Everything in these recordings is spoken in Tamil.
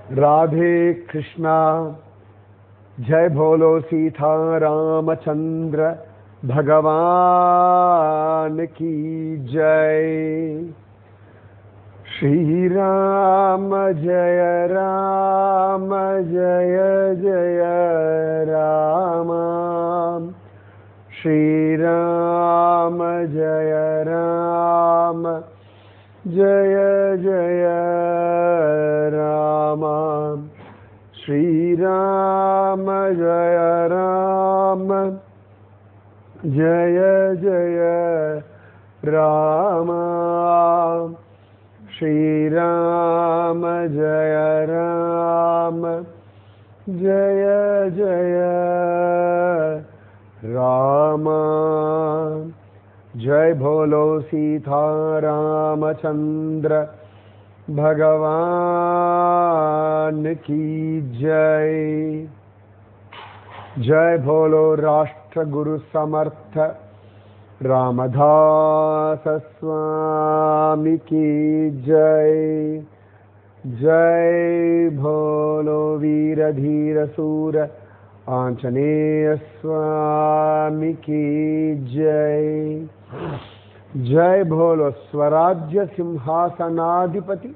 राधे कृष्णा जय भोलो सीता रामचंद्र भगवान की जय। श्री राम जय जय राम। श्री राम जय जय राम। श्री राम जय जय राम। श्री राम जय जय राम। जय भोलो सीता रामचंद्र भगवान की जय। जय भोलो राष्ट्र गुरु समर्थ रामदास स्वामी की जय। जय भोलो वीर धीर सूर आंजनेय स्वामी की जय। जय भोलो स्वराज्य सिंहासनाधिपति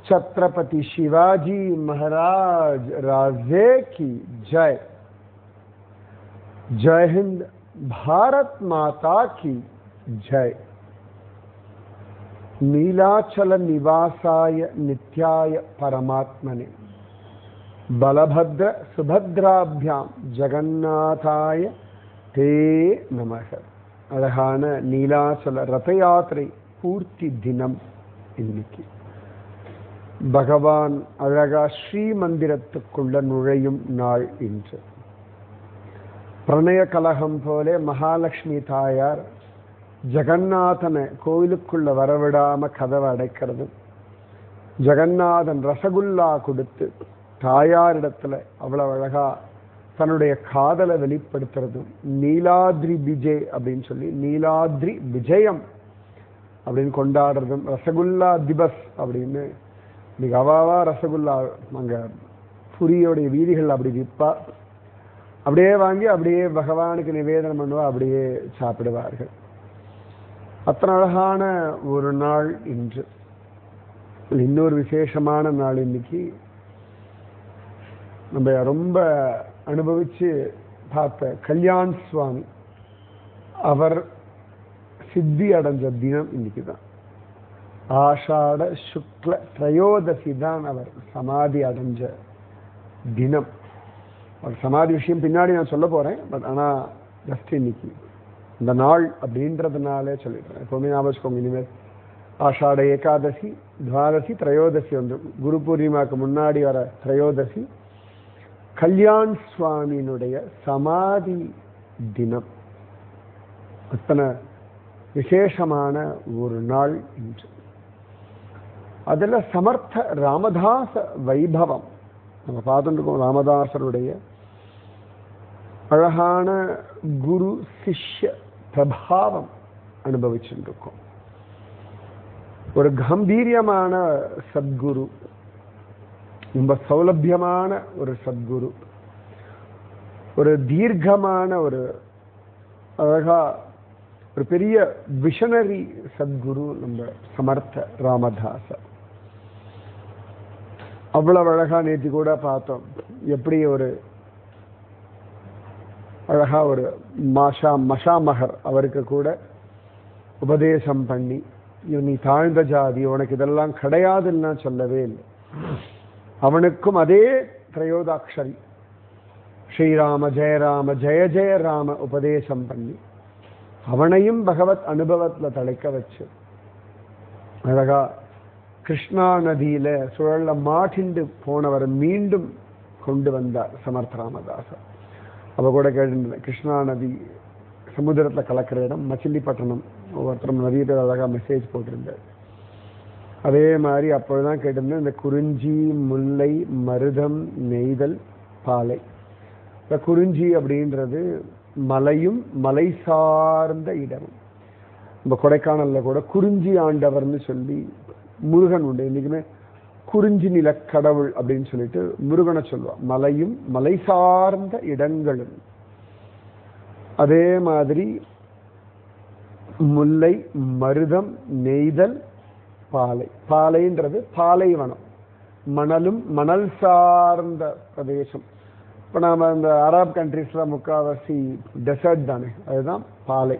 छत्रपति शिवाजी महाराज राजे की जय। जय हिंद, भारत माता की जय। नीलाचल निवासाय नित्याय परमात्मने बलभद्र सुभद्राभ्याम जगन्नाथाय ते नमः। அழகான நீலாச்சல ரத யாத்திரை பூர்த்தி தினம் இன்னைக்கு. பகவான் அழகா ஸ்ரீ மந்திரத்துக்குள்ள நுழையும் நாள் இன்று. பிரணய கலகம் போல மகாலட்சுமி தாயார் ஜெகநாதனை கோயிலுக்குள்ள வரவிடாம கதவை அடைக்கிறது. ஜெகநாதன் ரசகுல்லா கொடுத்து தாயாரிடத்துல அவ்வளவு அழகா தன்னுடைய காதலை வெளிப்படுத்துறதும் நீலாத்ரி விஜய் அப்படின்னு சொல்லி நீலாத்ரி விஜயம் அப்படின்னு கொண்டாடுறதும் ரசகுல்லா திபஸ் அப்படின்னு இன்னைக்கு அவாவா ரசகுல்லா அங்க புரியோடைய வீதிகள் அப்படி விற்பா. அப்படியே வாங்கி அப்படியே பகவானுக்கு நிவேதனம் பண்ணுவா, அப்படியே சாப்பிடுவார்கள். அத்தனை அழகான ஒரு நாள் இன்று. இன்னொரு விசேஷமான நாள் இன்னைக்கு. நம்ம ரொம்ப அனுபவிச்சு பார்த்த கல்யாண் சுவாமி அவர் சித்தி அடைஞ்ச தினம் இன்னைக்கு தான். ஆஷாட சுக்ல திரையோதசி தான் அவர் சமாதி அடைஞ்ச தினம். அவர் சமாதி விஷயம் பின்னாடி நான் சொல்ல போறேன். பட் ஆனால் ஜஸ்ட் இன்னைக்கு இந்த நாள் அப்படின்றதுனாலே சொல்லிடுறேன். எப்பவுமே ஞாபகம் வச்சுக்கோங்க. இனிமேல் ஆஷாட ஏகாதசி, துவாதசி, திரையோதசி வந்து குரு பூர்ணிமாவுக்கு முன்னாடி வர திரையோதசி கல்யாண் சுவாமியினுடைய சமாதி தினம். அத்தனை விசேஷமான ஒரு நாள் இன்று. அதில் சமர்த்த ராமதாச வைபவம் நம்ம பார்த்துட்டு இருக்கோம். ராமதாசருடைய அழகான குரு சிஷ்ய பிரபாவம் அனுபவிச்சுட்டு இருக்கோம். ஒரு கம்பீரியமான சத்குரு, ரொம்ப சௌலபியமான ஒரு சத்குரு, ஒரு தீர்க்கமான ஒரு அழகா ஒரு பெரிய விஷனரி சத்குரு நம்ம சமர்த்த ராமதாசர். அவ்வளவு அழகா நேற்று கூட பார்த்தோம். எப்படி ஒரு அழகா ஒரு மஷாமகர் அவருக்கு கூட உபதேசம் பண்ணி, நீ தாழ்ந்த ஜாதி, உனக்கு இதெல்லாம் கிடையாதுன்னா சொல்லவே இல்லை. அவனுக்கும் அதே திரையோதாட்சரி ஸ்ரீராம ஜெயராம ஜெய ஜெய ராம உபதேசம் பண்ணி அவனையும் பகவத் அனுபவத்துல தழைக்க வச்சு அழகா கிருஷ்ணா நதியில சுழல்ல மாட்டிண்டு போனவர் மீண்டும் கொண்டு வந்தார் சமர்த்த ராமதாசர். அவ கூட கேட்டு கிருஷ்ணா நதி சமுதிரத்துல கலக்கிற இடம் மச்சிலிப்பட்டினம். ஒவ்வொருத்தரும் நிறைய பேர் அழகா மெசேஜ் போட்டிருந்தார். அதே மாதிரி அப்பொழுதுதான் கேட்டிருந்தேன், இந்த குறிஞ்சி முல்லை மருதம் நெய்தல் பாலை. இந்த குறிஞ்சி அப்படின்றது மலையும் மலை சார்ந்த இடமும். நம்ம கொடைக்கானல்ல கூட குறிஞ்சி ஆண்டவர்னு சொல்லி முருகன் உண்டு. இன்னைக்குமே குறிஞ்சி நிலக்கடவுள் அப்படின்னு சொல்லிட்டு முருகனை சொல்லுவான். மலையும் மலை சார்ந்த இடங்களும். அதே மாதிரி முல்லை, மருதம், நெய்தல், பாலை. பாலைன்றது பாலைவனம், மணலும் மணல் சார்ந்த பிரதேசம். இப்போ நாம் இந்த அரப் கண்ட்ரீஸ்ல முக்காவாசி டெசர்ட் தானே, அதுதான் பாலை.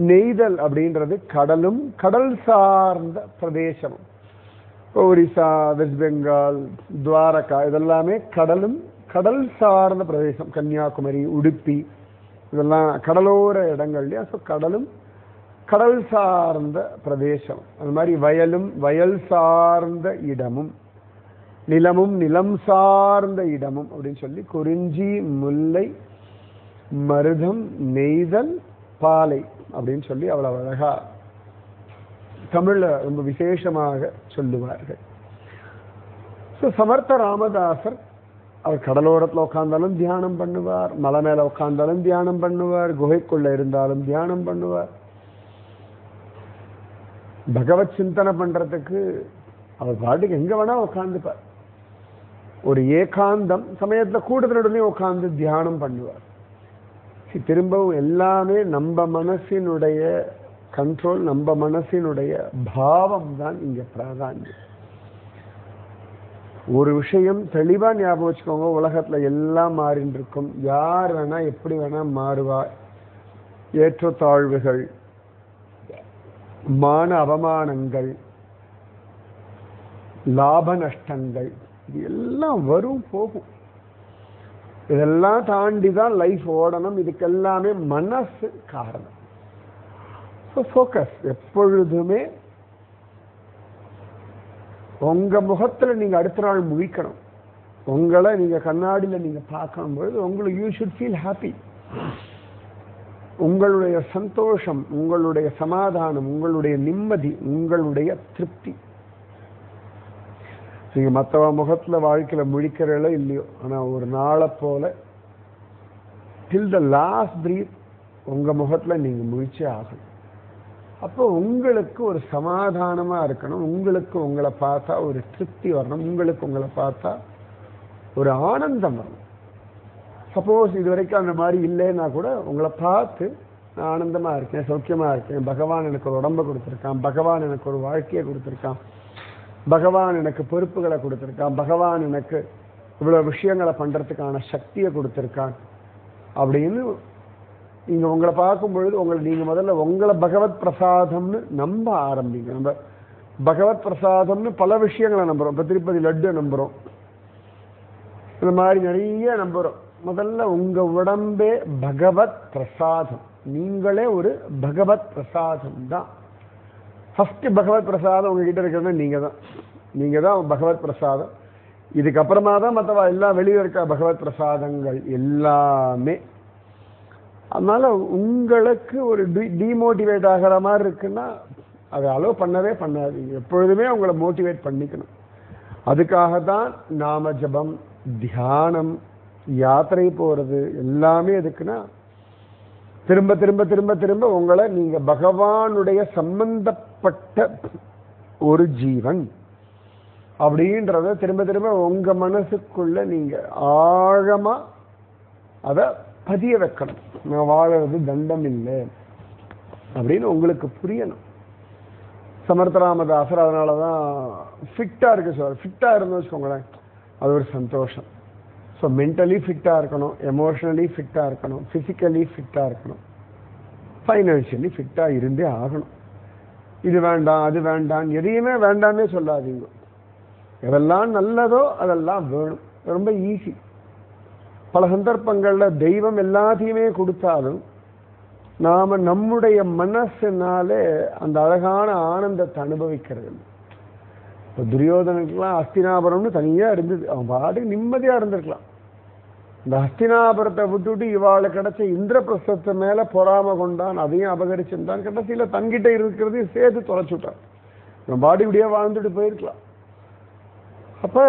நெய்தல் அப்படின்றது கடலும் கடல் சார்ந்த பிரதேசம். ஒரிசா, வெஸ்ட் பெங்கால், துவாரகா இதெல்லாமே கடலும் கடல் சார்ந்த பிரதேசம். கன்னியாகுமரி, உடுப்பி இதெல்லாம் கடலோர இடங்கள் இல்லையா. ஸோ கடலும் கடல் சார்ந்த பிரதேசம். அது மாதிரி வயலும் வயல் சார்ந்த இடமும், நிலமும் நிலம் சார்ந்த இடமும் அப்படின்னு சொல்லி குறிஞ்சி, முல்லை, மருதம், நெய்தல், பாலை அப்படின்னு சொல்லி அவ்வளவு அழகா தமிழ்ல ரொம்ப விசேஷமாக சொல்லுவார்கள். ஸோ சமர்த்த ராமதாசர் அவர் கடலோரத்தில் உட்கார்ந்தாலும் தியானம் பண்ணுவார், மலை மேல உட்கார்ந்தாலும் தியானம் பண்ணுவார், குகைக்குள்ள இருந்தாலும் தியானம் பண்ணுவார். பகவத் சிந்தனை பண்றதுக்கு அவர் பாட்டுக்கு எங்க வேணா உட்கார்ந்துப்பார். ஒரு ஏகாந்தம் சமயத்துல கூட்டத்தினுடனே உட்கார்ந்து தியானம் பண்ணுவார். திரும்பவும் எல்லாமே நம்ம மனசினுடைய கண்ட்ரோல், நம்ம மனசினுடைய பாவம் தான் இங்க பிராதான்யம். ஒரு விஷயம் தெளிவா ஞாபகம் வச்சுக்கோங்க, உலகத்துல எல்லாம் மாறின்னு இருக்கும். யார் வேணா எப்படி வேணா மாறுவார். ஏற்றத்தாழ்வுகள், மான அவமானங்கள், லாப நஷ்டங்கள் இது எல்லாம் வரும் போகும். இதெல்லாம் தாண்டி தான் லைஃப் ஓடணும். இதுக்கெல்லாமே மனசு காரணம். ஃபோக்கஸ் எப்பொழுதுமே உங்க முகத்துல நீங்க அடுத்த நாள் முழிக்கணும். உங்களை நீங்க கண்ணாடியில நீங்க பார்க்கும் பொழுது உங்களுக்கு யூ ஷுட் ஃபீல் ஹாப்பி. உங்களுடைய சந்தோஷம், உங்களுடைய சமாதானம், உங்களுடைய நிம்மதி, உங்களுடைய திருப்தி. நீங்க மற்றவ முகத்துல வாழ்க்கையில முழிக்கிறீங்களோ இல்லையோ, ஆனா ஒரு நாளை போல டில் த லாஸ்ட் பிரீத் உங்க முகத்துல நீங்க முழிச்சே ஆகணும். அப்போ உங்களுக்கு ஒரு சமாதானமா இருக்கணும். உங்களுக்கு உங்களை பார்த்தா ஒரு திருப்தி வரணும். உங்களுக்கு உங்களை பார்த்தா ஒரு ஆனந்தம் வரணும். சப்போஸ் இது வரைக்கும் அந்த மாதிரி இல்லைன்னா கூட உங்களை பார்த்து நான் ஆனந்தமா இருக்கேன், சௌக்கியமா இருக்கேன், பகவான் எனக்கு ஒரு உடம்பை கொடுத்துருக்கான், பகவான் எனக்கு ஒரு வாழ்க்கையை கொடுத்துருக்கான், பகவான் எனக்கு பொறுப்புகளை கொடுத்துருக்கான், பகவான் எனக்கு இவ்வளவு விஷயங்களை பண்றதுக்கான சக்தியை கொடுத்துருக்கான் அப்படின்னு நீங்க உங்களை பார்க்கும் பொழுது நீங்க முதல்ல உங்களை பகவத் பிரசாதம்னு நம்ப ஆரம்பிங்க. நம்ம பகவத் பிரசாதம்னு பல விஷயங்களை நம்புறோம். இப்ப திருப்பதி லட்டு நம்புறோம், இந்த மாதிரி நிறைய நம்புறோம். முதல்ல உங்க உடம்பே பகவத் பிரசாதம். நீங்களே ஒரு பகவத் பிரசாதம் தான். ஃபர்ஸ்ட் பகவத் பிரசாதம் உங்ககிட்ட இருக்கிறது நீங்க தான் பகவத் பிரசாதம். இதுக்கப்புறமா தான் மற்றவா எல்லாம் வெளியே இருக்க பகவத் பிரசாதங்கள் எல்லாமே. அதனால உங்களுக்கு ஒரு டிமோட்டிவேட் ஆகிற மாதிரி இருக்குன்னா அதை அலோவ் பண்ணவே பண்ணாதீங்க. எப்பொழுதுமே உங்களை மோட்டிவேட் பண்ணிக்கணும். அதுக்காக தான் நாம ஜபம், தியானம், யாத்திரை போறது எல்லாமே எதுக்குன்னா திரும்ப திரும்ப திரும்ப திரும்ப உங்களை நீங்க பகவானுடைய சம்பந்தப்பட்ட ஒரு ஜீவன் அப்படின்றத திரும்ப திரும்ப உங்க மனசுக்குள்ள நீங்க ஆழமா அத பதிய வைக்கணும். நான் வாழறது தண்டம் இல்லை அப்படின்னு உங்களுக்கு புரியணும். சமர்த்த ராமதாசர் அதனாலதான் ஃபிட்டா இருக்கு சார். ஃபிட்டா இருந்து வச்சுக்கோங்களேன், அது ஒரு சந்தோஷம். ஸோ மென்டலி ஃபிட்டா இருக்கணும், எமோஷனலி ஃபிட்டா இருக்கணும், பிசிக்கலி ஃபிட்டா இருக்கணும், ஃபைனான்சியலி ஃபிட்டா இருந்தே ஆகணும். இது வேண்டாம் அது வேண்டாம் எதையுமே வேண்டாம்னே சொல்லாதீங்க. எதெல்லாம் நல்லதோ அதெல்லாம் வேணும். ரொம்ப ஈஸி. பல சந்தர்ப்பங்கள்ல தெய்வம் எல்லாத்தையுமே கொடுத்தாலும் நாம நம்முடைய மனசுனாலே அந்த அழகான ஆனந்தத்தை அனுபவிக்கிறது. இப்போ துரியோதனுக்கெல்லாம் ஹஸ்தினாபுரம்னு தனியா இருந்தது, அவன் பாட்டுக்கு நிம்மதியா இருந்திருக்கலாம். இந்த ஹஸ்தினாபுரத்தை விட்டுவிட்டு இவாளை கிடைச்ச இந்திரபிரஸ்தத்தை மேல பொறாம கொண்டான், அதையும் அபகரிச்சிருந்தான். கடைசியில தன்கிட்ட இருக்கிறதையும் சேர்த்து தொலைச்சுட்டான். இவன் பாடி இப்படியே வாழ்ந்துட்டு போயிருக்கலாம். அப்ப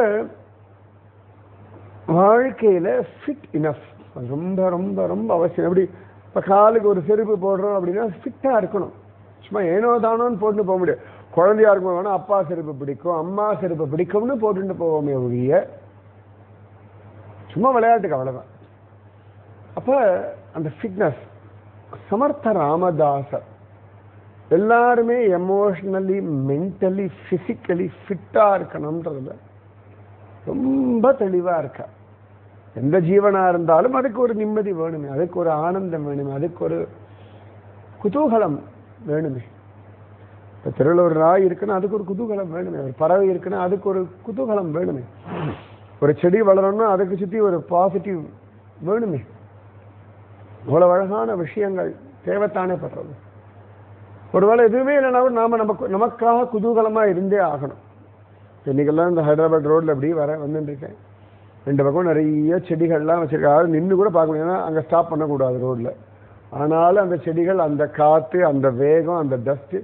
வாழ்க்கையில ஃபிட் இனஃப் ரொம்ப ரொம்ப ரொம்ப அவசியம். எப்படி இப்ப காலுக்கு ஒரு செருப்பு போடுறோம் அப்படின்னா ஃபிட்டா இருக்கணும். சும்மா ஏனோ தானோன்னு போட்டு போக முடியாது. குழந்தையா இருக்கும் வேணா அப்பா செருப்பு பிடிக்கும், அம்மா செருப்பு பிடிக்கும்னு போட்டுட்டு போவோமே ஒழிய சும்மா விளையாட்டுக்கு அவ்வளவுதான். அப்ப அந்த ஃபிட்னஸ் சமர்த்த ராமதாசர் எல்லாருமே எமோஷனலி, மென்டலி, பிசிக்கலி ஃபிட்டா இருக்கணும்ன்றதுல ரொம்ப தெளிவா இருக்கா. எந்த ஜீவனா இருந்தாலும் அதுக்கு ஒரு நிம்மதி வேணுமே, அதுக்கு ஒரு ஆனந்தம் வேணுமே, அதுக்கு ஒரு குதூகலம் வேணுமே. இப்போ தெருவில் ஒரு நாய் இருக்குன்னா அதுக்கு ஒரு குதூகலம் வேணுமே, ஒரு பறவை இருக்குன்னா அதுக்கு ஒரு குதூகலம் வேணுமே, ஒரு செடி வளரணும்னா அதுக்கு சுற்றி ஒரு பாசிட்டிவ் வேணுமே. இவ்வளவு அழகான விஷயங்கள் தேவைத்தானே படுறது. ஒருவேளை எதுவுமே இல்லைனா கூட நமக்காக குதூகலமா இருந்தே ஆகணும். இன்னைக்கெல்லாம் இந்த ஹைதராபாத் ரோட்ல அப்படி வந்துட்டு இருக்கேன். 2 பக்கம் நிறைய செடிகள்லாம் வச்சிருக்காரு. நின்று கூட பார்க்க முடியும், அங்கே ஸ்டாப் பண்ணக்கூடாது ரோட்ல. ஆனாலும் அந்த செடிகள், அந்த காற்று, அந்த வேகம், அந்த டஸ்ட்,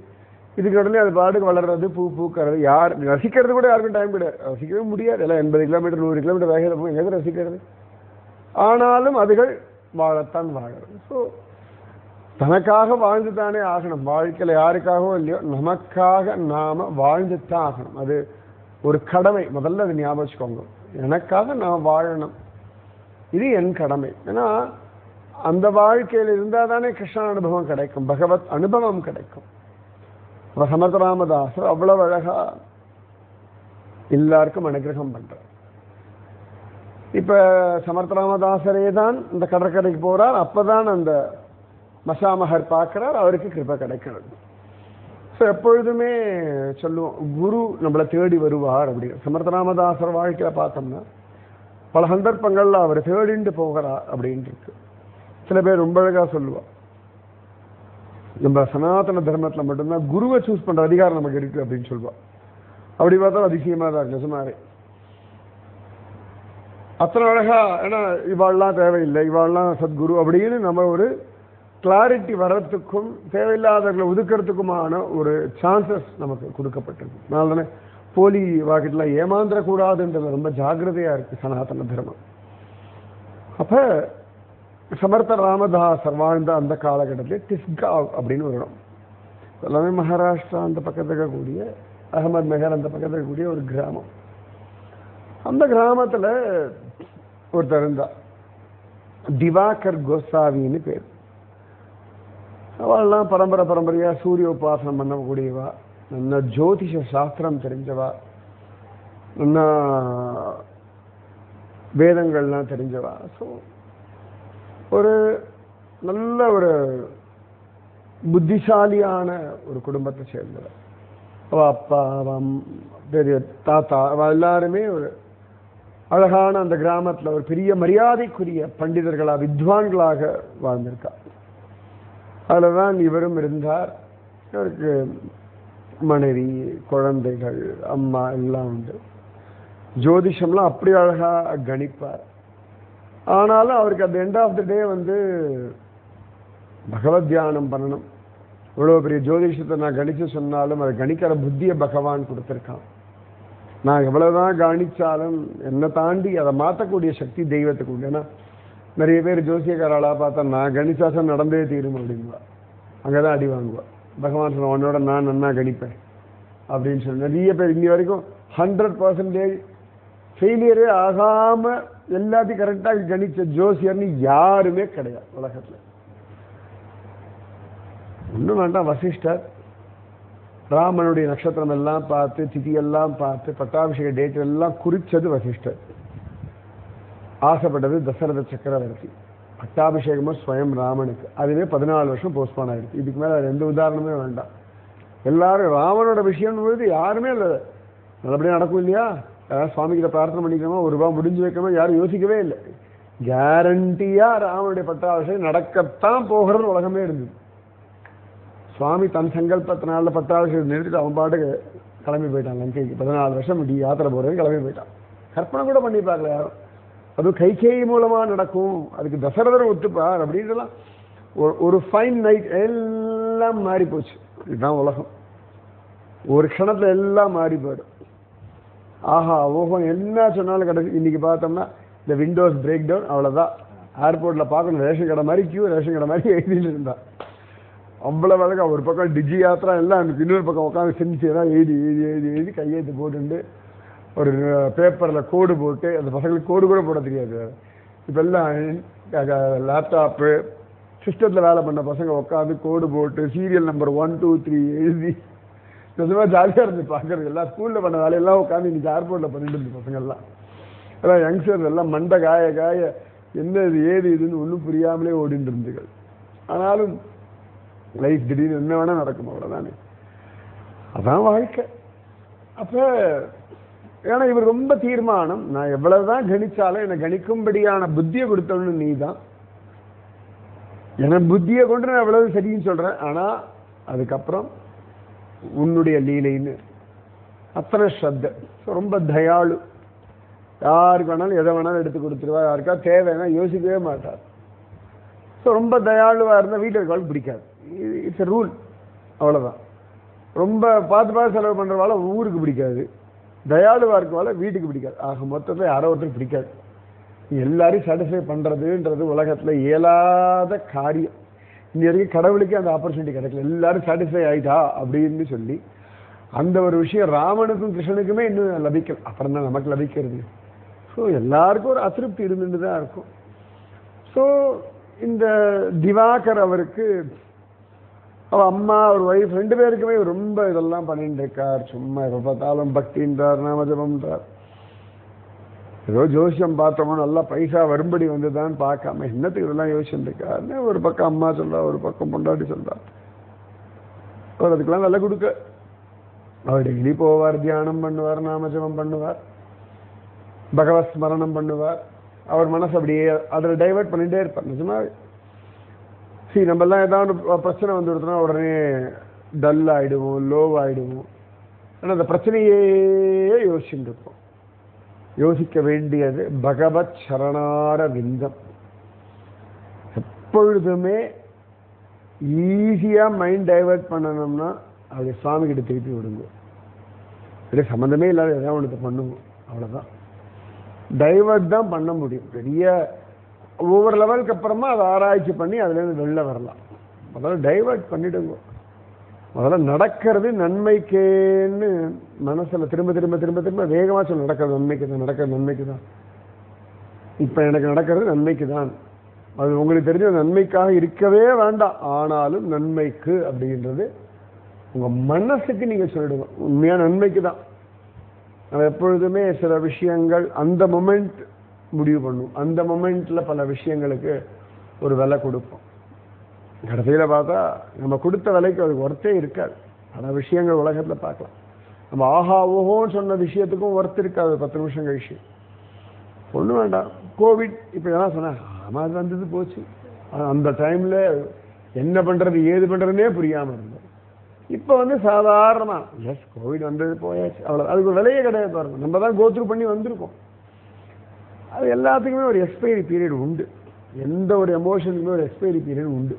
இதுக்கு உடனே அது பாட்டுக்கு வளர்றது, பூ பூக்கிறது. யார் ரசிக்கிறது கூட யாருக்கும் டைம் கிடையாது, ரசிக்கவே முடியாது. எல்லாம் 80 கிலோமீட்டர் 100 கிலோமீட்டர் வேகத்தில் போய் எங்கே ரசிக்கிறது? ஆனாலும் அதுகள் வாழத்தான் வாழறது. ஸோ தனக்காக வாழ்ந்து தானே ஆகணும். வாழ்க்கையில் யாருக்காகவோ இல்லையோ நமக்காக நாம வாழ்ந்துத்தான் ஆகணும். அது ஒரு கடமை. முதல்ல அது ஞாபகம் வச்சுக்கோங்க, எனக்காக நான் வாழணும், இது என் கடமை. ஏன்னா அந்த வாழ்க்கையில் இருந்தால் தானே கிருஷ்ண அனுபவம் கிடைக்கும், பகவத் அனுபவம் கிடைக்கும். சமர்த்த ராமதாசர் அவ்வளவு அழகா எல்லாருக்கும் அனுகிரகம் பண்றார். இப்ப சமர்த்த ராமதாசரே தான் இந்த கடற்கரைக்கு போறார். அப்பதான் அந்த மசாமகர் பார்க்கிறார், அவருக்கு கிருபை கிடைக்கிறது. ஸோ எப்பொழுதுமே சொல்லுவோம், குரு நம்மளை தேடி வருவார் அப்படின்னு. சமர்த்த ராமதாசர் வாழ்க்கையில பார்த்தோம்னா பல சந்தர்ப்பங்கள்ல அவர் தேடிண்டு போகிறார் அப்படின்ட்டு இருக்கு. சில பேர் ரொம்ப அழகா சொல்லுவார், நம்ம சனாதன தர்மத்துல மட்டும்தான் குருவை சூஸ் பண்ற அதிகாரம் நமக்கு இருக்கு அப்படின்னு சொல்லுவார். அப்படி பார்த்தா அதிசயமா தான் இருக்கு சுமாரே. அத்தனை அழகா, ஏன்னா இவாள்லாம் தேவையில்லை, இவாள்லாம் சத்குரு அப்படின்னு நம்ம ஒரு கிளாரிட்டி வர்றதுக்கும் தேவையில்லாதவர்களை ஒதுக்கிறதுக்குமான ஒரு சான்சஸ் நமக்கு கொடுக்கப்பட்டிருக்கு. அதனால தானே போலி வாக்கிட்டெல்லாம் ஏமாந்துடக்கூடாதுன்றது ரொம்ப ஜாக்கிரதையா இருக்கு சனாதன தர்மம். அப்ப சமர்த்த ராமதாசர் வாழ்ந்த அந்த காலகட்டத்தில் டிஸ்காவ் அப்படின்னு ஒரு இடம், எல்லாமே மகாராஷ்டிரா அந்த பக்கத்தில் இருக்கக்கூடிய, அகமது நகர் அந்த பக்கத்தில் இருக்கக்கூடிய ஒரு கிராமம். அந்த கிராமத்தில் ஒருத்தர் இருந்தா, திவாகர் கோசாவின்னு பேர். அவள்லாம் பரம்பரையா சூரிய உபாசனம் பண்ணக்கூடியவா, நல்ல ஜோதிஷ சாஸ்திரம் தெரிஞ்சவா, நல்ல வேதங்கள்லாம் தெரிஞ்சவா. ஸோ ஒரு நல்ல ஒரு புத்திசாலியான ஒரு குடும்பத்தை சேர்ந்தவர். அவ அப்பா, பெரிய தாத்தா, அவ எல்லாருமே ஒரு அழகான அந்த கிராமத்தில் ஒரு பெரிய மரியாதைக்குரிய பண்டிதர்களாக, வித்வான்களாக வாழ்ந்திருக்கா. அதில் தான் இவரும் இருந்தார். இவருக்கு மனைவி, குழந்தைகள், அம்மா எல்லாம் உண்டு. ஜோதிஷம்லாம் அப்படி அழகா கணிப்பார். ஆனாலும் அவருக்கு அந்த எண்ட் ஆஃப் த டே பகவத் தியானம் பண்ணணும். இவ்வளோ பெரிய ஜோதிஷத்தை நான் கணிச்சு சொன்னாலும் அதை கணிக்கிற புத்தியை பகவான் கொடுத்துருக்கான். நான் எவ்வளவுதான் கவனிச்சாலும் என்னை தாண்டி அதை மாற்றக்கூடிய சக்தி தெய்வத்துக்கு உண்டு. ஏன்னா நிறைய பேர் ஜோசியக்காராளா பார்த்தா நான் கணிச்சாசம் நடந்தே தீரும் அப்படிங்குவா, அங்கதான் அடி வாங்குவா. பகவான் சொன்ன உன்னோட நான் நன்னா கணிப்பேன் அப்படின்னு சொல்லி நிறைய பேர் இன்னி வரைக்கும் 100% ஃபெயிலியரே ஆகாம எல்லாத்தையும் கரெக்டாக கணிச்ச ஜோசியர்னு யாருமே கிடையாது உலகத்துல. ஒன்றும் வேண்டாம், வசிஷ்டர் ராமனுடைய நட்சத்திரம் எல்லாம் பார்த்து, திதியெல்லாம் பார்த்து, பட்டாபிஷேக டேட் எல்லாம் குறிச்சது வசிஷ்டர். ஆசைப்பட்டது தசரத சக்கரவர்த்தி. பட்டாபிஷேகமும் ஸ்வயம் ராமனுக்கு. அதுவே 14 வருஷம் போஸ்ட்போன் ஆயிடுச்சு. இதுக்கு மேலே எந்த உதாரணமே வேண்டாம். எல்லாரும் ராமனோட விஷயம் பொழுது யாருமே இல்லை, நல்லபடியாக நடக்கும் இல்லையா, சுவாமிகிட்ட பிரார்த்தனை பண்ணிக்கணுமா, ஒரு ரூபா முடிஞ்சு வைக்கணுமா, யாரும் யோசிக்கவே இல்லை. கேரண்டியா ராமனுடைய பட்டாபிஷேகம் நடக்கத்தான் போகிறது உலகமே இருந்தது. சுவாமி தன் சங்கல்பத்தினால பட்டாபிஷேகம் நிறுத்திட்டு அவன் பாட்டுக்கு கிளம்பி போயிட்டான் லங்கைக்கு. 14 வருஷம் இப்படி யாத்திரை போகிறது கிளம்பி போயிட்டான். கற்பனை கூட பண்ணிப்பாங்களே யாரும். அதுவும் கைகேயி மூலமா நடக்கும், அதுக்கு தசரதர் ஒத்துப்பார் அப்படின்றலாம். ஒரு ஃபைன் நைட் எல்லாம் மாறி போச்சு. இதுதான் உலகம், ஒரு க்ஷணத்துல எல்லாம் மாறி போயிடும். ஆஹா ஓஹோ என்ன சொன்னாலும் கிடையாது. இன்னைக்கு பார்த்தோம்னா இந்த விண்டோஸ் பிரேக் டவுன், அவ்வளோதான். ஏர்போர்ட்ல பார்க்கணும், ரேஷன் கடை மாதிரி கியூ, ரேஷன் கடை மாதிரி எழுதிட்டு இருந்தா. அவ்வளவு அழகா ஒரு பக்கம் டிஜி யாத்திரா எல்லாம் இன்னொரு பக்கம் உட்காந்து செஞ்சு எல்லாம் எழுதி எழுதி எழுதி எழுதி கையெழுத்து போட்டு ஒரு பேப்பர்ல கோடு போட்டு அந்த பசங்களுக்கு கோடு கூட போட தெரியாது. இப்ப எல்லாம் லேப்டாப்பு சிஸ்டத்துல வேலை பண்ண பசங்க உட்காந்து கோடு போட்டு சீரியல் நம்பர் 1 2 3 எழுதி நிஜமா ஜாலியா இருந்து பாக்குறது. எல்லாம் ஸ்கூல்ல பண்ண வேலையெல்லாம் உட்காந்து இன்னைக்கு ஏர்போர்ட்ல பண்ணிட்டு இருந்து பசங்க எல்லாம் யங்ஸ்டர்ஸ் எல்லாம் மண்டை காய காய என்ன இது ஏது இதுன்னு ஒன்றும் புரியாமலே ஓடிட்டு இருந்துகள். ஆனாலும் லைஃப் திடீர்னு என்ன வேணா நடக்கும், அவ்வளவுதானே, அதான் வாழ்க்கை. அப்ப ஏன்னா இவர் ரொம்ப தீர்மானம், நான் எவ்வளவுதான் கணிச்சாலும் என்னை கணிக்கும்படியான புத்தியை கொடுத்தவனு நீ தான், என புத்தியை கொண்டு நான் எவ்வளவு சரின்னு சொல்றேன், ஆனா அதுக்கப்புறம் உன்னுடைய லீலைன்னு அத்தனை ஸ்ரத்த. ரொம்ப தயாளு, யாருக்கு வேணாலும் எதை வேணாலும் எடுத்து கொடுத்துருவா, யாருக்கா தேவைன்னா யோசிக்கவே மாட்டார். ஸோ ரொம்ப தயாளுவா இருந்தால் வீட்டில் இருக்கவாளுக்கு பிடிக்காது, இட்ஸ் எ ரூல், அவ்வளோதான். ரொம்ப பார்த்து பார்த்து செலவு பண்ணுறவால ஊருக்கு பிடிக்காது, தயாளுவா இருக்கவால வீட்டுக்கு பிடிக்காது. ஆக மொத்தத்தில் யாரோ ஒருத்தருக்கு பிடிக்காது. எல்லாரையும் சாட்டிஸ்ஃபை பண்ணுறதுன்றது உலகத்தில் இயலாத காரியம். இன்னி வரைக்கும் கடவுளுக்கே அந்த ஆப்பர்ச்சுனிட்டி கிடைக்கல, எல்லாரும் சாட்டிஸ்ஃபை ஆயிட்டா அப்படின்னு சொல்லி. அந்த ஒரு விஷயம் ராமனுக்கும் கிருஷ்ணனுக்குமே இன்னும் லபிக்கல, அப்புறம் தான் நமக்கு லபிக்கிறது. ஸோ எல்லாருக்கும் ஒரு அதிருப்தி இருந்துட்டு தான் இருக்கும். ஸோ இந்த திவாகர் அவருக்கு அவ அம்மா ஒரு ஒய்ஃப் 2 பேருக்குமே ரொம்ப இதெல்லாம் பண்ணிட்டு இருக்கார். சும்மா எப்போ பார்த்தாலும் பக்தின்றார், நாமஜபம்ன்றார். ஏதோ ஜோசியம் பார்த்தோமோ நல்லா பைசா வரும்படி வந்துதான் பார்க்காம என்னத்துக்கு இதெல்லாம் யோசிச்சுட்டு இருக்காருன்னு ஒரு பக்கம் அம்மா சொல்றா, ஒரு பக்கம் பொண்டாட்டி சொல்றா. அவர் அதுக்கெல்லாம் நல்லா கொடுக்க, அவர் டெய்லி போவார், தியானம் பண்ணுவார், நாமஜபம் பண்ணுவார், பகவத் ஸ்மரணம் பண்ணுவார். அவர் மனசு அப்படியே அதில் டைவெர்ட் பண்ணிட்டே இருப்பார். நிஜமாவே நம்மெல்லாம் ஏதாவது பிரச்சனை வந்துடுதுன்னா உடனே டல் ஆயிடுவோம், லோவ் ஆயிடுவோம். ஆனால் அந்த பிரச்சனையே யோசிச்சுட்டு இருப்போம். யோசிக்க வேண்டியது பகவத் சரணார விந்தம். எப்பொழுதுமே ஈஸியா மைண்ட் டைவெர்ட் பண்ணணும்னா அப்படி சுவாமி கிட்ட திருப்பி விடுங்க. இதே சம்மந்தமே இல்லாத எதாவது ஒன்று பண்ணுவோம், அவ்வளோதான். டைவர்ட் தான் பண்ண முடியும். பெரிய ஒவ்வொரு லெவலுக்கு அப்புறமா அதை ஆராய்ச்சி பண்ணி அதுலேருந்து வெளில வரலாம். முதல்ல டைவர்ட் பண்ணிடுங்க. முதல்ல நடக்கிறது நன்மைக்கேன்னு மனசில் திரும்ப திரும்ப திரும்ப திரும்ப வேகமாக சொல்ல, நடக்கிறது நன்மைக்கு தான், நடக்கிறது நன்மைக்கு தான், இப்போ எனக்கு நடக்கிறது நன்மைக்கு தான். அது உங்களுக்கு தெரிஞ்ச நன்மைக்காக இருக்கவே வேண்டாம், ஆனாலும் நன்மைக்கு அப்படின்றது உங்கள் மனசுக்கு நீங்கள் சொல்லிடுங்க, உண்மையான நன்மைக்கு தான். நம்ம எப்பொழுதுமே சில விஷயங்கள் அந்த மொமெண்ட் முடிவு பண்ணும், அந்த மொமெண்ட்ல பல விஷயங்களுக்கு ஒரு விலை கொடுப்போம். கடைசியில் பார்த்தா நம்ம கொடுத்த விலைக்கு அதுக்கு ஒர்த்தே இருக்காது. பல விஷயங்கள் உலகத்தில் பார்க்கலாம். நம்ம ஆஹா ஓஹோன்னு சொன்ன விஷயத்துக்கும் ஒர்த்து இருக்காது 10 நிமிஷம் கழிச்சு. ஒன்றும் வேண்டாம், கோவிட் இப்போ எல்லாம் சொன்னேன், ஆமாம் அது வந்தது போச்சு. அந்த டைமில் என்ன பண்ணுறது ஏது பண்ணுறதுனே புரியாமல் இருந்தது. இப்போ சாதாரணமாக எஸ் கோவிட் வந்தது போயாச்சு, அவ்வளோ. அதுக்கு ஒரு விலையே கிடையாது பாருங்க. நம்ம தான் கோத்ரூ பண்ணி வந்திருக்கோம். அது எல்லாத்துக்குமே ஒரு எக்ஸ்பைரி பீரியட் உண்டு. எந்த ஒரு எமோஷனுக்குமே ஒரு எக்ஸ்பைரி பீரியட் உண்டு.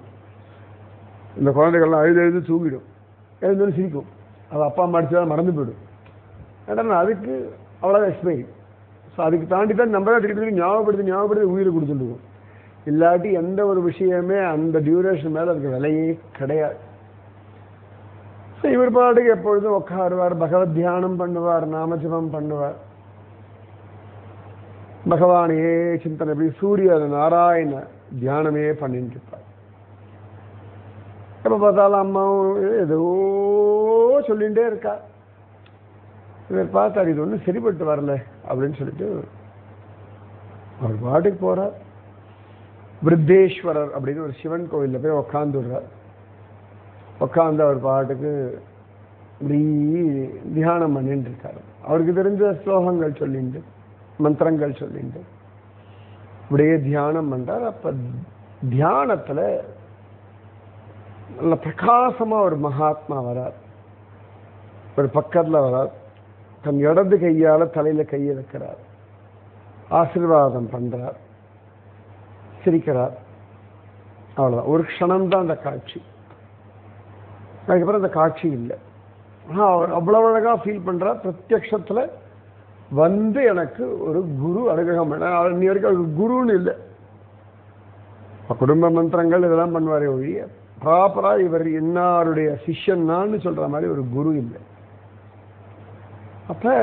இந்த குழந்தைகள்லாம் அழுது தூங்கிடும், எழுந்து சிரிக்கும், அது அப்பா அம்மா அடிச்சா மறந்து போயிடும். ஏன்னா அதுக்கு அவ்வளோதான் எக்ஸ்பைரி. ஸோ அதுக்கு தாண்டி தான் நம்ம தான் திருப்பி ஞாபகப்படுத்தி உயிரை கொடுத்துருக்கோம். இல்லாட்டி எந்த ஒரு விஷயமே அந்த டியூரேஷன் மேலே அதுக்கு விலையே கிடையாது. ஸோ இவர் பாட்டுக்கு எப்பொழுதும் உட்காருவார், பகவத் தியானம் பண்ணுவார், நாமஜபம் பண்ணுவார், பகவானையே சிந்தனை, எப்படி சூரிய நாராயண தியானமே பண்ணிட்டு இருப்பார். எப்போ பார்த்தாலும் அம்மாவும் ஏதோ சொல்லிகிட்டே இருக்கா. இவர் பார்த்தாரு, இது ஒன்றும் சரிப்பட்டு வரல அப்படின்னு சொல்லிட்டு அவர் பாட்டுக்கு போறார். விருத்தேஸ்வரர் அப்படின்னு ஒரு சிவன் கோவிலில் போய் உக்காந்துடுறார். உட்காந்து அவர் பாட்டுக்கு இப்படி தியானம் பண்ணிட்டு இருக்காரு. அவருக்கு தெரிஞ்ச ஸ்லோகங்கள் சொல்லிட்டு, மந்திரங்கள் சொல்லிட்டு இப்படியே தியானம் பண்றார். அப்ப தியானத்துல நல்ல பிரகாசமா ஒரு மகாத்மா வரார். ஒரு பக்கத்துல வரார், தன் இடது கையால தலையில கையை வைக்கிறார், ஆசீர்வாதம் பண்றார், சிரிக்கிறார். அவ்வளவுதான். ஒரு க்ஷணம் தான் அந்த காட்சி. அதுக்கப்புறம் அந்த காட்சி இல்லை. அவர் அவ்வளவு அழகா ஃபீல் பண்றார். பிரத்யக்ஷத்துல எனக்கு ஒரு குரு அனுகிரகம் பண்ண. இன்னி வரைக்கும் அவருக்கு குருன்னு இல்லை. குடும்ப மந்திரங்கள் இதெல்லாம் பண்ணுவாரே ஒழிய ப்ராப்பரா இவர் இன்னாருடைய சிஷ்யன்னான்னு சொல்ற மாதிரி ஒரு குரு இல்லை. அப்ப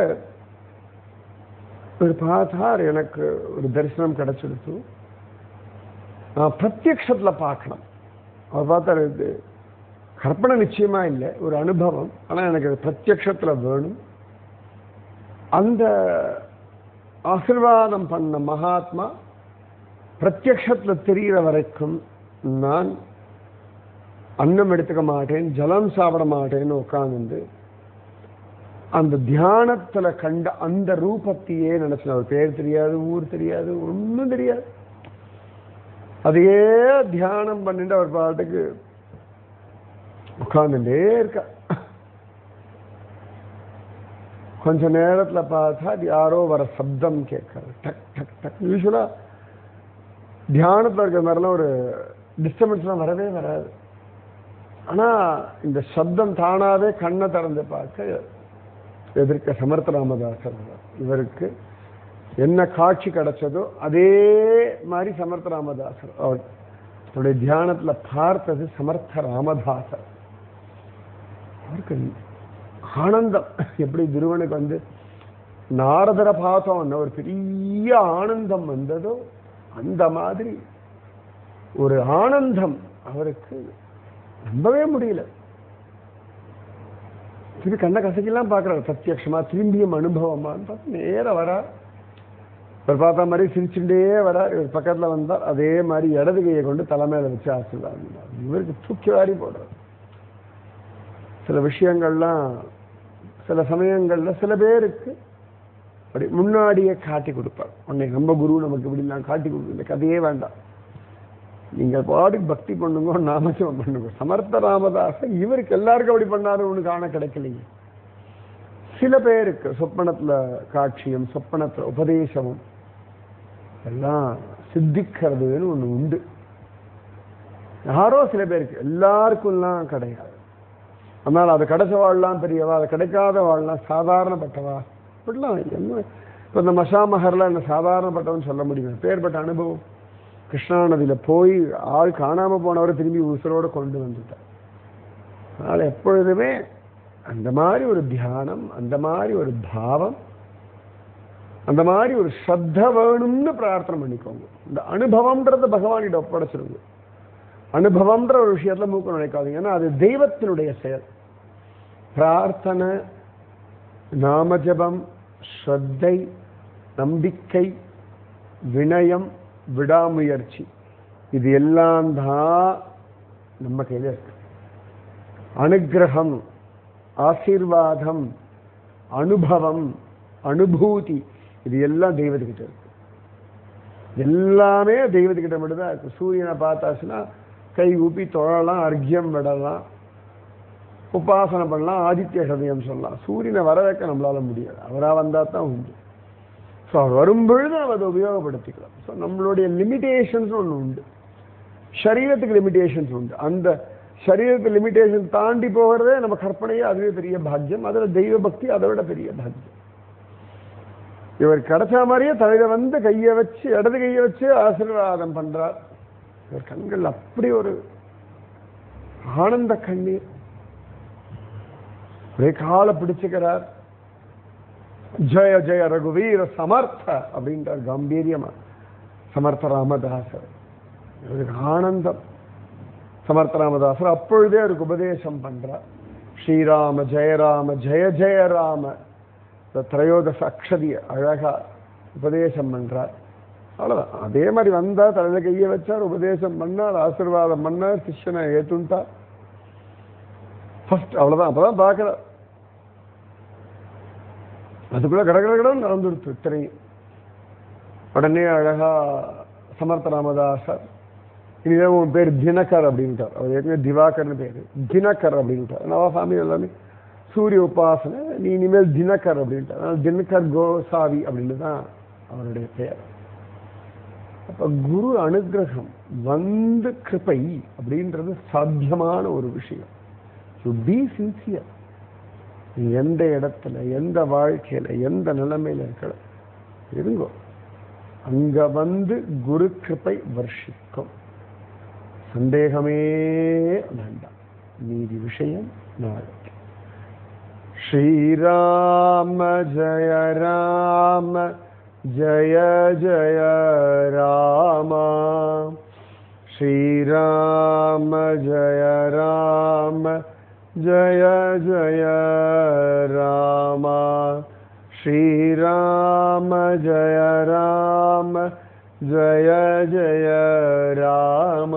ஒரு பார்த்தார், எனக்கு ஒரு தரிசனம் கிடைச்சிடுச்சு, நான் பிரத்யக்ஷத்துல பார்க்கணும். அவர் பார்த்தார், இது கற்பனை நிச்சயமா இல்லை, ஒரு அனுபவம், ஆனா எனக்கு பிரத்யக்ஷத்துல வேணும். அந்த ஆசீர்வாதம் பண்ண மகாத்மா பிரத்யக்ஷத்துல தெரிகிற வரைக்கும் நான் அன்னம் எடுத்துக்க மாட்டேன், ஜலம் சாப்பிட மாட்டேன்னு உட்கார்ந்து அந்த தியானத்துல கண்ட அந்த ரூபத்தையே நினைச்சு, அவர் பேர் தெரியாது, ஊர் தெரியாது, ஒன்றும் தெரியாது, அதையே தியானம் பண்ணிட்டு அவர் பாட்டுக்கு உட்கார்ந்துட்டே இருக்க. கொஞ்ச நேரத்துல பார்த்தா யாரோ வர சப்தம் கேட்கறது, டக் டக் டக். யூஸ்வலா தியானத்துல இருக்கிற மாதிரிலாம் ஒரு டிஸ்டர்பன்ஸ்லாம் வரவே வராது. ஆனா இந்த சப்தம் தானாவே கண்ணை திறந்து பார்க்க எதிர்க்க சமர்த்த ராமதாசர். இவருக்கு என்ன காட்சி கிடைச்சதோ அதே மாதிரி சமர்த்த ராமதாசர் அவருடைய தியானத்துல பார்த்தது சமர்த்த ராமதாசர். அவருக்கு ஆனந்தம். எப்படி துருவனுக்கு வந்து நாரதரை பார்த்தோம் ஒரு பெரிய ஆனந்தம் வந்ததோ அந்த மாதிரி ஒரு ஆனந்தம் அவருக்கு நம்பவே முடியல. திரும்பி கண்ணை கசக்கிலாம் பார்க்குறாரு, பிரத்யட்சமா திரும்பியும் அனுபவமான்னு பார்த்து நேர வரா. இவர் பார்த்த மாதிரி சிரிச்சுட்டே வரார். இவர் பக்கத்தில் வந்தார், அதே மாதிரி இடது கையை கொண்டு தலைமையில வச்சு ஆசீர்வாதம். இவருக்கு தூக்கி வாரி போடுறார். சில விஷயங்கள்லாம் சில சமயங்கள்ல சில பேருக்கு அப்படி முன்னாடியே காட்டி கொடுப்பார். உன்னை நம்ம குரு நமக்கு இப்படிலாம் காட்டி கொடுக்க, இந்த கதையே வேண்டாம், நீங்கள் பாட்டுக்கு பக்தி பண்ணுங்க, நாமஜபம் பண்ணுங்க. சமர்த்த ராமதாசன் இவருக்கு எல்லாருக்கும் அப்படி பண்ணாரு, ஒன்று காண கிடைக்கலைங்க. சில பேருக்கு சொப்பனத்துல காட்சியும் சொப்பனத்துல உபதேசமும் எல்லாம் சித்திக்கிறதுன்னு ஒண்ணு உண்டு. யாரோ சில பேருக்கு, எல்லாருக்கும்லாம் கிடையாது. அதனால அது கிடைச்சவாள்லாம் பெரியவா, அது கிடைக்காத வாழலாம் சாதாரணப்பட்டவா, இப்படிலாம் என்ன. இப்போ இந்த மஷாமஹர்லாம் என்ன சாதாரணப்பட்டவன்னு சொல்ல முடியும். பேர்பட்ட அனுபவம். கிருஷ்ணா நதியில போய் ஆள் காணாம போனவரை திரும்பி உசுரோட கொண்டு வந்துட்டார். அதனால எப்பொழுதுமே அந்த மாதிரி ஒரு தியானம், அந்த மாதிரி ஒரு பாவம், அந்த மாதிரி ஒரு ஸ்ரத்த வேணும்னு பிரார்த்தனை பண்ணிக்கோங்க. இந்த அனுபவம்ன்றத பகவானிட ஒப்படைச்சிருங்க. அனுபவம்ன்ற ஒரு விஷயத்துல மூக்க நினைக்காதீங்க, ஏன்னா அது தெய்வத்தினுடைய செயல். பிரார்த்தனை, நாமஜபம், ஸ்ரத்தை, நம்பிக்கை, வினயம், விடாமுயற்சி, இது எல்லாம் தான் நம்ம கையில இருக்கு. அனுகிரகம், ஆசீர்வாதம், அனுபவம், அனுபூதி, இது எல்லாம் தெய்வத்துக்கிட்ட இருக்கு. எல்லாமே தெய்வத்துக்கிட்ட மட்டும்தான் இருக்கு. சூரியனை பார்த்தாச்சுன்னா கை ஊப்பி தொழலாம், அர்க்கியம் விடலாம், உபாசனை பண்ணலாம், ஆதித்ய ஹதயம் சொல்லலாம். சூரியனை வர வைக்க நம்மளால முடியாது, அவரா வந்தா தான் உண்டு. ஸோ அவர் வரும்பொழுது நம்ம அதை உபயோகப்படுத்திக்கலாம். ஸோ நம்மளுடைய லிமிடேஷன்ஸ் ஒன்று உண்டு, சரீரத்துக்கு லிமிடேஷன்ஸ் உண்டு. அந்த சரீரத்துக்கு லிமிடேஷன் தாண்டி போகிறதே நம்ம கற்பனையே அதுவே பெரிய பாக்கியம். அதில் தெய்வ பக்தி அதை விட பெரிய பாக்கியம். இவர் கிடைச்ச மாதிரியே தலையில வந்து கையை வச்சு, இடது கையை வச்சு ஆசீர்வாதம் பண்றார். இவர் கண்கள் அப்படி ஒரு ஆனந்த கண்ணீர். ஒரே காலை பிடிச்சுக்கிறார். ஜெய ஜெய ரகுவீர சமர்த்த அப்படின்றார் கம்பீரியமா சமர்த்த ராமதாசர். இவருக்கு ஆனந்தம். சமர்த்த ராமதாசர் அப்பொழுதே அவருக்கு உபதேசம் பண்றார். ஸ்ரீராம ஜெயராம ஜெய ஜெய ராம, திரையோதச அக்ஷதிய அழகா உபதேசம் பண்றார். அவ்வளவுதான். அதே மாதிரி வந்தா தலையில கையை வச்சார், உபதேசம் பண்ணார், ஆசீர்வாதம் பண்ணார், சிஷ்யனை ஏத்துட்டார். ஃபர்ஸ்ட் அவ்வளவுதான். அப்பதான் பார்க்கிறார். அதுக்குள்ள கடகடகடம் நடந்துடுத்து இத்தனையும். உடனே அழகா சமர்த்த ராமதாசர், இனிதான் உன் பேர் தினகர் அப்படின்ட்டார். அவர் ஏற்கனவே திவாகர்னு பேரு, தினகர் அப்படின்ட்டார். நவா சாமி எல்லாமே சூரிய உபாசனை, நீ இனிமேல் தினகர் அப்படின்ட்டார். அதனால தினகர் கோசாவி அப்படின்னு தான் அவருடைய பெயர். அப்ப குரு அனுகிரகம் வந்து கிருபை அப்படின்றது சாத்தியமான ஒரு விஷயம். To be sincere. நீ எந்த இடத்துல, எந்த வாழ்க்கையில, எந்த நிலைமையில இருக்கிற இருங்கோ, அங்க வந்து குரு கிருபை வர்ஷிக்கும். சந்தேகமே வேண்டாம். மீதி விஷயம் நாளைக்கு. ஸ்ரீராம ஜய ராம ஜய ஜய ராம. ஸ்ரீராம ஜய ராம ஜய ஜய ராம. ஸ்ரீராம ஜய ராம ஜய ஜய ராம.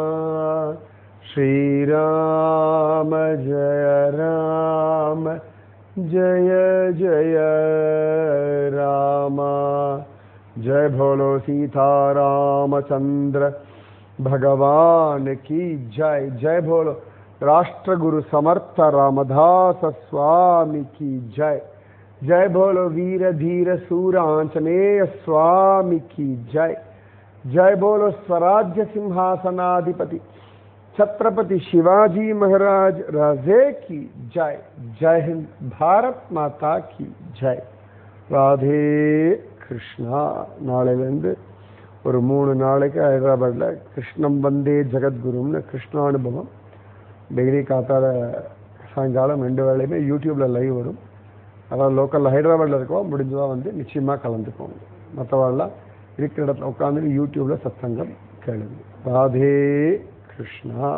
ஸ்ரீராம ஜய ராம ஜய ஜய ராம. जय भोलो सीता रामचंद्र भगवान की जय. जय भोलो राष्ट्रगुरु समर्थ रामदास स्वामी की जय. जय भोलो वीर धीर सूर आंजनेय स्वामी की जय. जय बोलो स्वराज्य सिंहासनाधिपति छत्रपति शिवाजी महाराज राजे की जय. जय हिंद. भारत माता की जय. राधे கிருஷ்ணா. நாளையிலேருந்து ஒரு 3 நாளைக்கு ஹைதராபாத்தில் கிருஷ்ணம் வந்தே ஜெகத்குருன்னு கிருஷ்ணானுபவம் டெய்லி காத்தால சாயங்காலம் 2 வேளையுமே யூடியூப்பில் லைவ் வரும். அதாவது லோக்கலில் ஹைதராபாத்தில் இருக்கோம், முடிஞ்சதாக வந்து நிச்சயமாக கலந்துக்கோங்க. மற்றவாள்லாம் இருக்கிற இடத்துல உட்காந்து யூடியூப்பில் சத்சங்கம் கேளுங்க. ராதே கிருஷ்ணா.